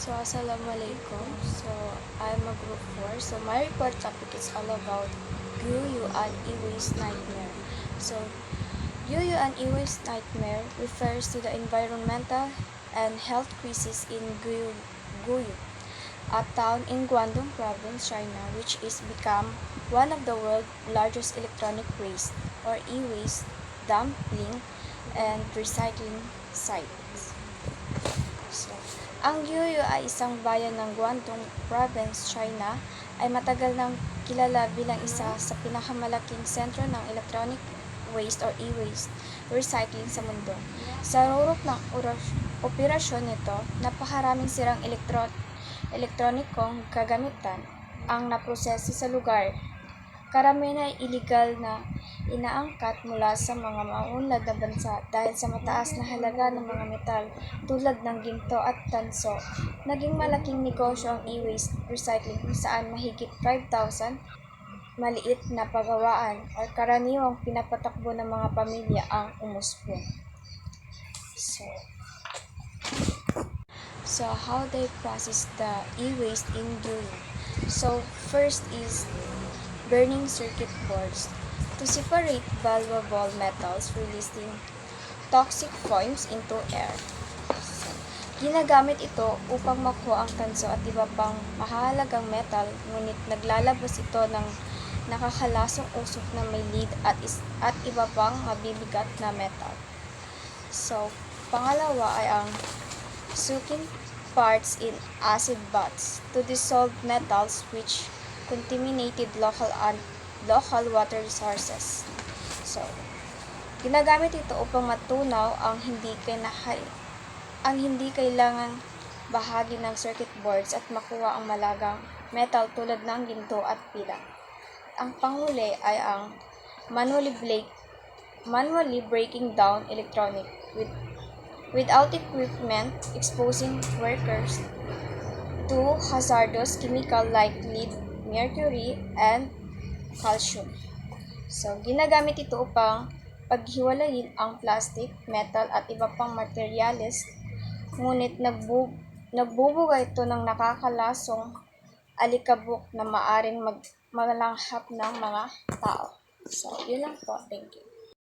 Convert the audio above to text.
So, Assalamualaikum. So, I'm a group 4. So, my report topic is all about Guyu and e-waste nightmare. So, Guyu and e-waste nightmare refers to the environmental and health crisis in Guyu, a town in Guangdong province, China, which is become one of the world's largest electronic waste or e-waste dumping and recycling sites. So, ang Guyu ay isang bayan ng Guangdong Province, China, ay matagal nang kilala bilang isa sa pinakamalaking sentro ng electronic waste or e-waste recycling sa mundo. Sa rurok ng operasyon nito, napakaraming sirang elektronikong kagamitan ang naproseso sa lugar. Karamihan ay iligal na inaangkat mula sa mga maunlad na bansa dahil sa mataas na halaga ng mga metal tulad ng ginto at tanso. Naging malaking negosyo ang e-waste recycling kung saan mahigit 5,000 maliit na pagawaan o karaniwang pinapatakbo ng mga pamilya ang umusbong. So how they process the e-waste in Guyu? So first is burning circuit boards to separate valuable metals, releasing toxic fumes into air. So, ginagamit ito upang makuha ang tanso at iba pang mahalagang metal, ngunit naglalabas ito ng nakakalasong usok na may lead at iba pang mabibigat na metal. So, pangalawa ay ang soaking parts in acid baths to dissolve metals which contaminated local water resources. So, ginagamit ito upang matunaw ang hindi kailangan bahagi ng circuit boards at makuha ang malagang metal tulad ng ginto at pila. Ang panghuli ay ang manually breaking down electronic without equipment, exposing workers to hazardous chemical like lead, mercury, and calcium. So, ginagamit ito upang paghiwalayin ang plastic, metal, at iba pang materyales, ngunit nagbubuga ito ng nakakalasong alikabok na maaring malanghap ng mga tao. So, yun lang po. Thank you.